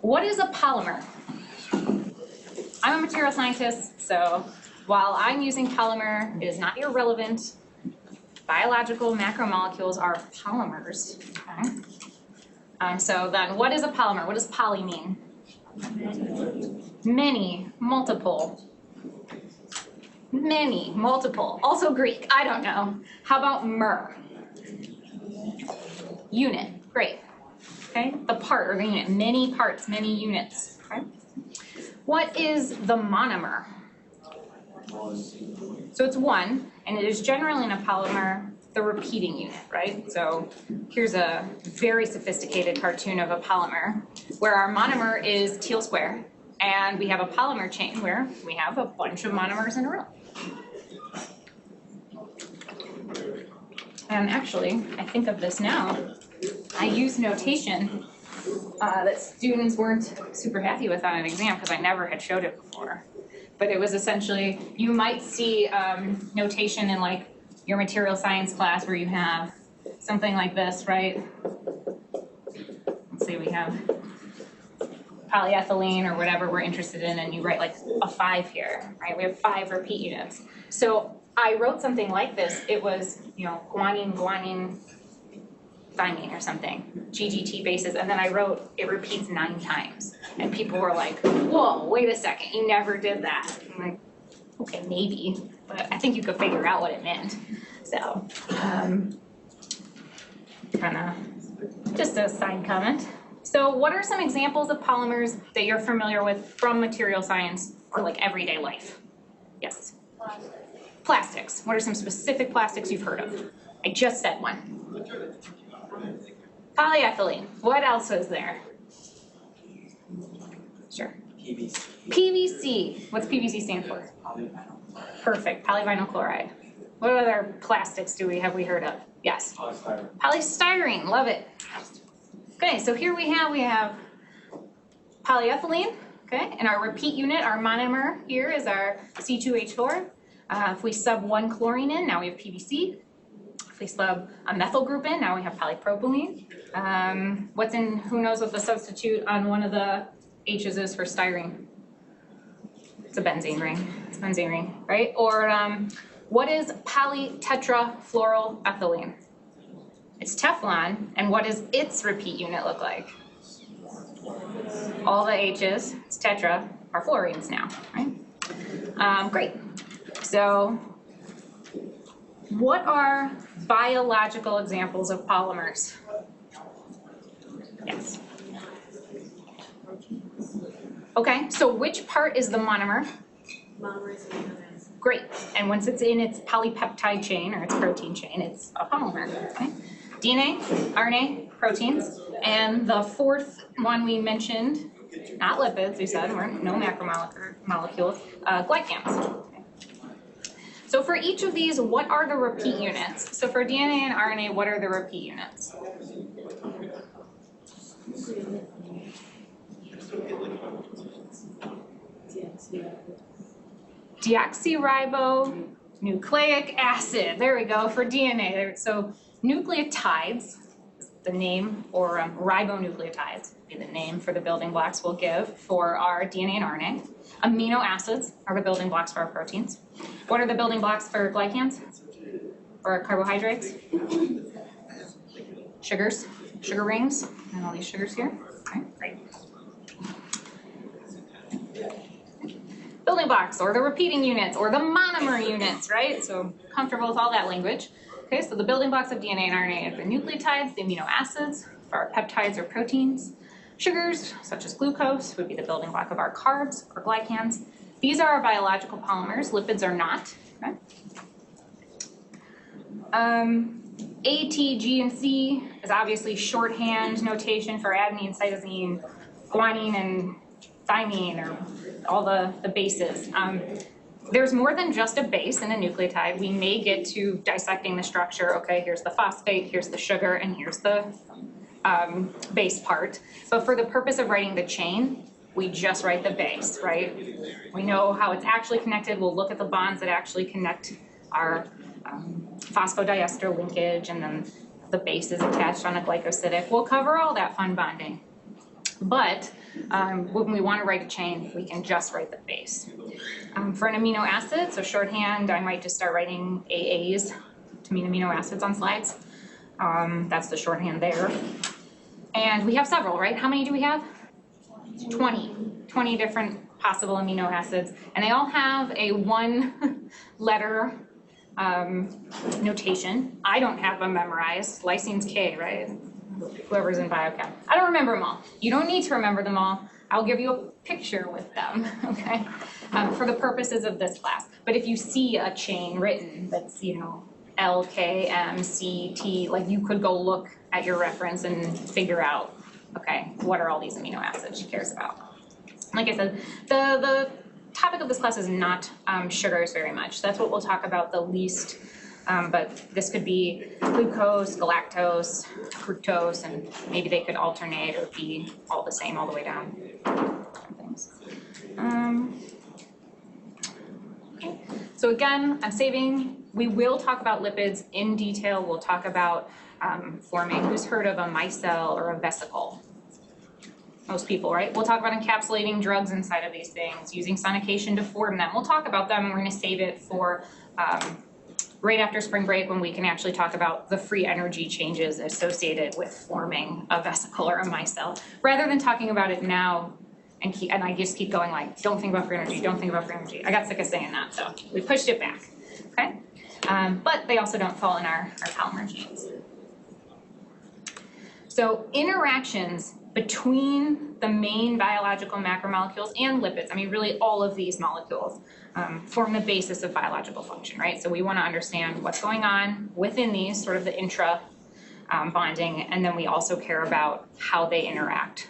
What is a polymer? I'm a material scientist, so while I'm using polymer, it is not irrelevant. Biological macromolecules are polymers. Okay? So then, what is a polymer? What does poly mean? Many, multiple. Many, multiple. Also Greek, I don't know. How about mer? Unit, great. Okay, the part or the unit, many parts, many units. Okay. What is the monomer? So it's one, and it is generally in a polymer the repeating unit, right? So here's a very sophisticated cartoon of a polymer where our monomer is teal square, and we have a polymer chain where we have a bunch of monomers in a row. And actually, I think of this now, I use notation that students weren't super happy with on an exam because I never had showed it before. But it was essentially, you might see notation in like your material science class where you have something like this, right? Let's say we have polyethylene or whatever we're interested in, and you write like a 5 here, right? We have 5 repeat units. So I wrote something like this. It was, guanine, thymine or something, GGT bases, and then I wrote it repeats 9 times. And people were like, whoa, wait a second, you never did that. I'm like, okay, maybe, but I think you could figure out what it meant. So, kind of just a side comment. So what are some examples of polymers that you're familiar with from material science or like everyday life? Yes? Plastics. What are some specific plastics you've heard of? I just said one. Polyethylene. What else is there? Sure. PVC. PVC. What's PVC stand for? Perfect. Polyvinyl chloride. What other plastics have we heard of? Yes. Polystyrene. Polystyrene. Love it. Okay, so here we have polyethylene. Okay, and our repeat unit, our monomer here is our C2H4. If we sub 1 chlorine in, now we have PVC. If we sub a methyl group in, now we have polypropylene. Who knows what the substitute on one of the H's is for styrene? It's a benzene ring. It's a benzene ring, right? Or what is polytetrafluoroethylene? It's Teflon, and what does its repeat unit look like? All the H's, it's tetra, are fluorines now, right? Great. So, what are biological examples of polymers? Yes. Okay, so which part is the monomer? Monomer is amino acid. Great, and once it's in its polypeptide chain or its protein chain, it's a polymer. Okay? DNA, RNA, proteins, and the fourth one we mentioned, not lipids, we said, no macromolecules, glycans. Okay. So for each of these, what are the repeat units? So for DNA and RNA, what are the repeat units? Deoxyribonucleic acid. There we go for DNA. So nucleotides, the name, or ribonucleotides would be the name for the building blocks we'll give for our DNA and RNA. Amino acids are the building blocks for our proteins. What are the building blocks for glycans? Or carbohydrates? Sugars, sugar rings, and all these sugars here. Okay, great. Building blocks, or the repeating units, or the monomer units, right? So comfortable with all that language. Okay, so the building blocks of DNA and RNA are the nucleotides, the amino acids, for our peptides or proteins. Sugars, such as glucose, would be the building block of our carbs or glycans. These are our biological polymers. Lipids are not. Okay? A, T, G, and C is obviously shorthand notation for adenine, cytosine, guanine, and thymine, or all the bases. There's more than just a base in a nucleotide. We may get to dissecting the structure. Okay, here's the phosphate, here's the sugar, and here's the base part. But for the purpose of writing the chain, we just write the base, right? We know how it's actually connected. We'll look at the bonds that actually connect our phosphodiester linkage, and then the base is attached on a glycosidic. We'll cover all that fun bonding. But when we want to write a chain, we can just write the base. For an amino acid, so shorthand, I might just start writing AAs to mean amino acids on slides. That's the shorthand there. And we have several, right? How many do we have? 20 different possible amino acids. And they all have a one letter notation. I don't have them memorized. Lysine's K, right? Whoever's in biochem. I don't remember them all. You don't need to remember them all. I'll give you a picture with them, okay? For the purposes of this class. But if you see a chain written that's, you know, L, K, M, C, T, like you could go look at your reference and figure out, okay, what are all these amino acids she cares about? Like I said, the topic of this class is not sugars very much. That's what we'll talk about the least, but this could be glucose, galactose, fructose, and maybe they could alternate or be all the same all the way down. Things. Okay. So again, I'm saving. We will talk about lipids in detail. We'll talk about forming. Who's heard of a micelle or a vesicle? Most people, right? We'll talk about encapsulating drugs inside of these things, using sonication to form them. We'll talk about them, and we're going to save it for right after spring break when we can actually talk about the free energy changes associated with forming a vesicle or a micelle, rather than talking about it now and I just keep going like, don't think about free energy, don't think about free energy. I got sick of saying that, so we pushed it back, okay? But they also don't fall in our polymer chains. So interactions between the main biological macromolecules and lipids, I mean really all of these molecules, form the basis of biological function, right? So we want to understand what's going on within these, sort of the intra bonding, and then we also care about how they interact